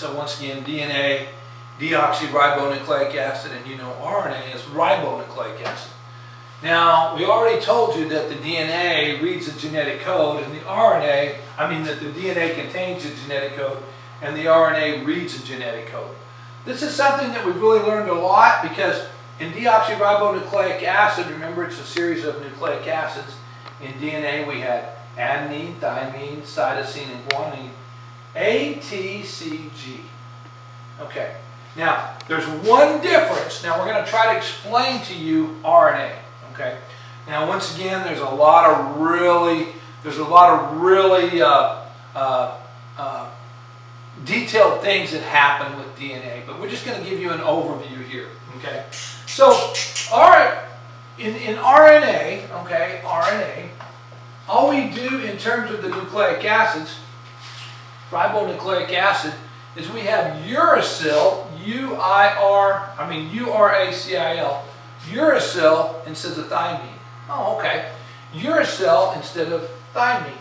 So once again, DNA, deoxyribonucleic acid, and you know RNA is ribonucleic acid. Now, we already told you that the DNA reads the genetic code, and the that the DNA contains the genetic code, and the RNA reads the genetic code. This is something that we've really learned a lot, because in deoxyribonucleic acid, remember it's a series of nucleic acids. In DNA we had adenine, thymine, cytosine, and guanine. A, T, C, G. Okay. Now, there's one difference. Now, we're going to try to explain to you RNA. Okay. Now, once again, there's a lot of really detailed things that happen with DNA, but we're just going to give you an overview here. Okay. So, all right, in RNA, okay, RNA, all we do in terms of the nucleic acids, ribonucleic acid, is we have uracil, U-R-A-C-I-L, uracil instead of thymine. Oh, okay. Uracil instead of thymine.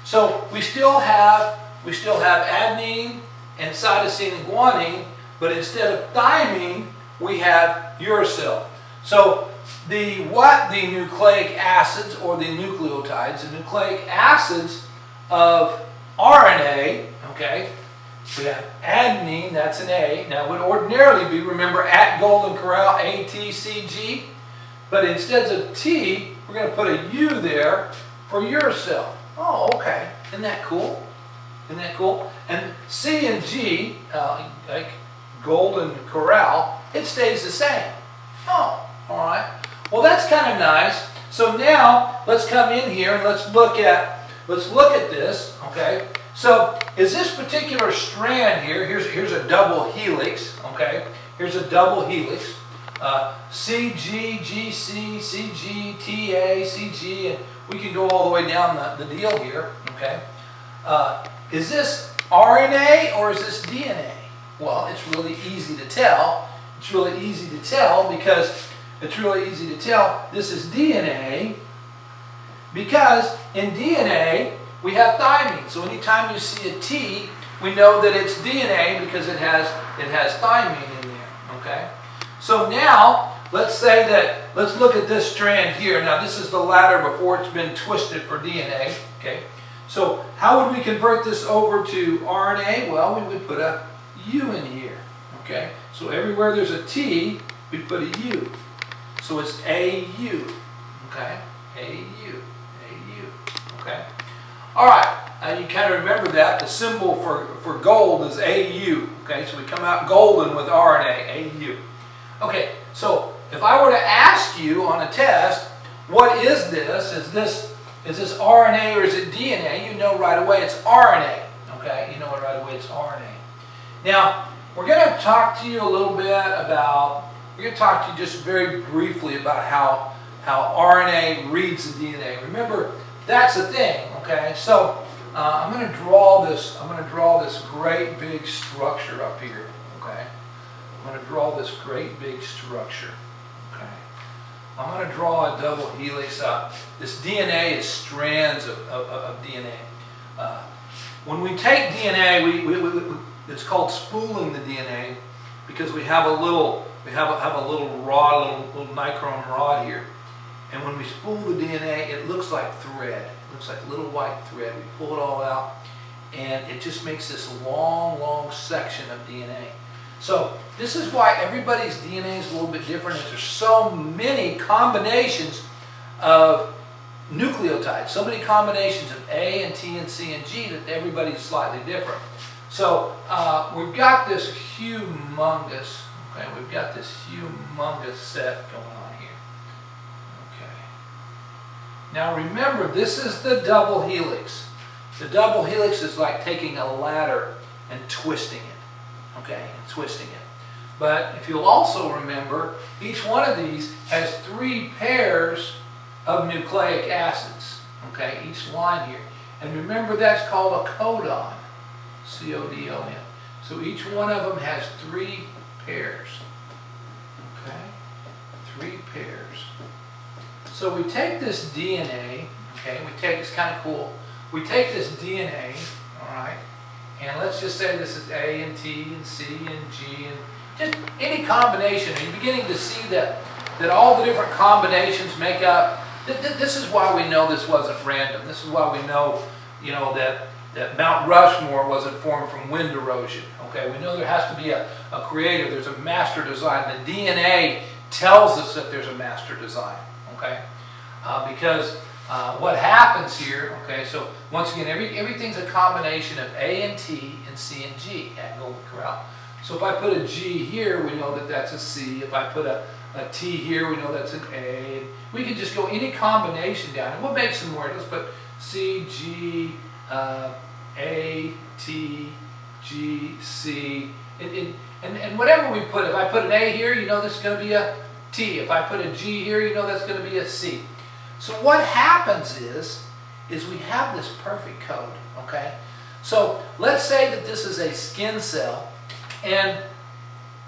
So we still have adenine and cytosine and guanine, but instead of thymine, we have uracil. So the nucleic acids or the nucleotides, the nucleic acids of RNA, okay, we have adenine, that's an A. Now, it would ordinarily be, remember, at Golden Corral, A-T-C-G, but instead of T, we're going to put a U there for uracil. Oh, okay. Isn't that cool? Isn't that cool? And C and G, like Golden Corral, it stays the same. Oh, all right. Well, that's kind of nice. So now, let's come in here and let's look at this, okay? So, is this particular strand here, here's a double helix, okay? Here's a double helix, CG, GC, CG, TA, CG, and we can go all the way down the deal here, okay? Is this RNA or is this DNA? Well, it's really easy to tell. It's really easy to tell because this is DNA, because in DNA, we have thymine. So anytime you see a T, we know that it's DNA because it has thymine in there. Okay. So now let's look at this strand here. Now this is the ladder before it's been twisted for DNA. Okay. So how would we convert this over to RNA? Well, we would put a U in here. Okay. So everywhere there's a T, we put a U. So it's AU. Okay. AU. Okay. All right, you kind of remember that. The symbol for gold is AU. Okay, so we come out golden with RNA, AU. Okay, so if I were to ask you on a test, what is this? Is this RNA or is it DNA? You know right away it's RNA. Okay, you know right away it's RNA. Now, we're going to talk to you a little bit about, we're going to talk to you just very briefly about how RNA reads the DNA. Remember, that's the thing, okay? So I'm going to draw this great big structure up here, okay? I'm going to draw this great big structure, okay? I'm going to draw a double helix up. This DNA is strands of DNA. When we take DNA, it's called spooling the DNA because we have a little rod, a little nichrome rod here. And when we spool the DNA, it looks like thread. It looks like a little white thread. We pull it all out, and it just makes this long, long section of DNA. So this is why everybody's DNA is a little bit different. There's so many combinations of nucleotides, so many combinations of A and T and C and G that everybody's slightly different. So we've got this humongous set going on. Now remember, this is the double helix. The double helix is like taking a ladder and twisting it. Okay, and twisting it. But if you'll also remember, each one of these has 3 pairs of nucleic acids. Okay, each line here. And remember, that's called a codon. C-O-D-O-N. So each one of them has 3 pairs. Okay, 3 pairs. So we take this DNA, okay, it's kind of cool. We take this DNA, all right, And let's just say this is A and T and C and G and just any combination. And you're beginning to see that all the different combinations make up. This is why we know this wasn't random. This is why we know, that Mount Rushmore wasn't formed from wind erosion. Okay, we know there has to be a creator. There's a master design. The DNA tells us that there's a master design. Okay, because what happens here? Okay, so once again, everything's a combination of A and T and C and G at Golden Corral. So if I put a G here, we know that that's a C. If I put a T here, we know that's an A. And we can just go any combination down. And what makes them work? Let's put C, G, A, T, G, C. And whatever we put, if I put an A here, you know this is going to be a T. If I put a G here, you know that's going to be a C. So what happens is we have this perfect code, okay? So let's say that this is a skin cell, and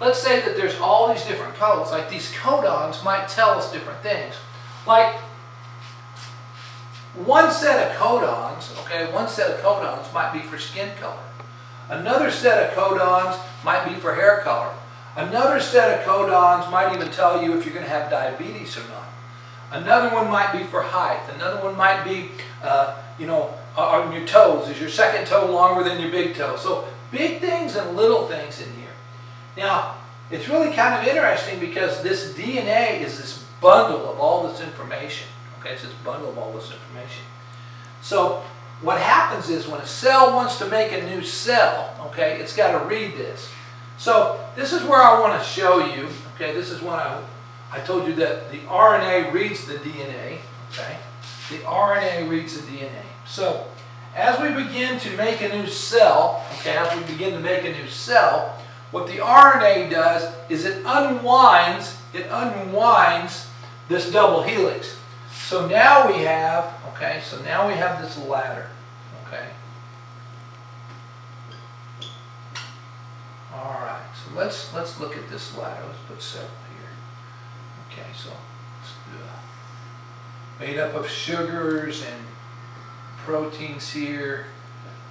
let's say that there's all these different codes. Like these codons might tell us different things. Like one set of codons, okay, one set of codons might be for skin color. Another set of codons might be for hair color. Another set of codons might even tell you if you're going to have diabetes or not. Another one might be for height. Another one might be, on your toes. Is your second toe longer than your big toe? So big things and little things in here. Now, it's really kind of interesting because this DNA is this bundle of all this information. Okay, it's this bundle of all this information. So what happens is when a cell wants to make a new cell, okay, it's got to read this. So this is where I want to show you, okay, this is when I told you that the RNA reads the DNA, okay? The RNA reads the DNA. So as we begin to make a new cell, okay, what the RNA does is it unwinds this double helix. So now we have, this ladder, okay? All right, so let's look at this ladder. Let's put cell here. Okay, so made up of sugars and proteins here.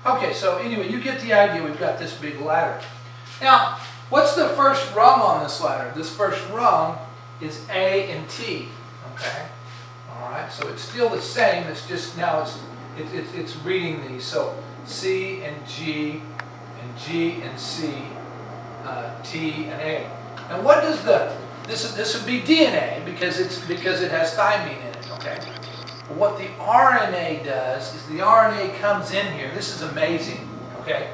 Okay, so anyway, you get the idea. We've got this big ladder. Now, what's the first rung on this ladder? This first rung is A and T. Okay, all right. So it's still the same. It's just now it's reading these. So C and G and C, T and A. And what does this would be DNA because it has thymine in it. Okay. But what the RNA does is the RNA comes in here. This is amazing. Okay.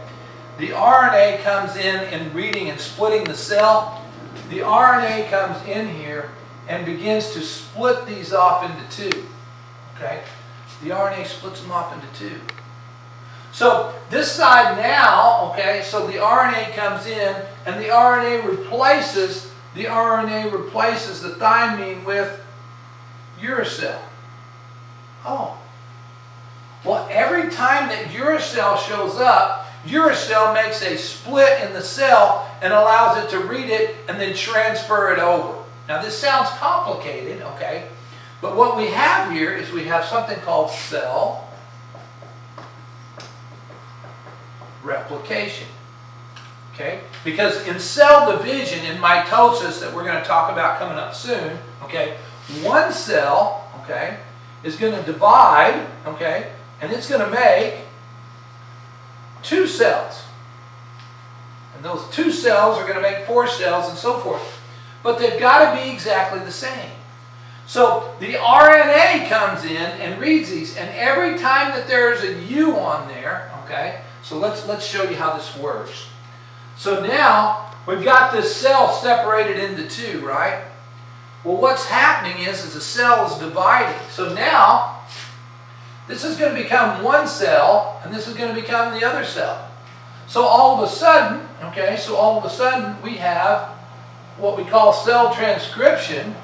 The RNA comes in and reading and splitting the cell. The RNA comes in here and begins to split these off into two. Okay? The RNA splits them off into two. So this side now, okay, so the RNA comes in and the RNA replaces the thymine with uracil. Oh. Well, every time that uracil shows up, uracil makes a split in the cell and allows it to read it and then transfer it over. Now this sounds complicated, okay? But what we have here is we have something called cell replication. Okay? Because in cell division, in mitosis that we're going to talk about coming up soon, okay, one cell, okay, is going to divide, okay, and it's going to make two cells. And those two cells are going to make four cells and so forth. But they've got to be exactly the same. So the RNA comes in and reads these. And every time that there's a U on there, okay, so let's show you how this works. So now we've got this cell separated into two, right? Well, what's happening is the cell is dividing. So now this is going to become one cell, and this is going to become the other cell. So all of a sudden, okay, we have what we call cell transcription.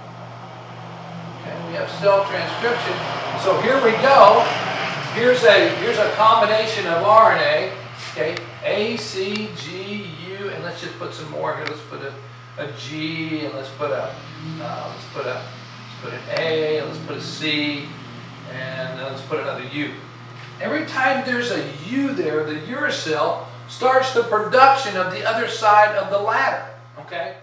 Okay, we have cell transcription. So here we go. Here's a combination of RNA. Okay, A, C, G, U, and let's just put some more here. Let's put a G, and let's put an A, and let's put a C, and let's put another U. Every time there's a U there, the uracil starts the production of the other side of the ladder, okay?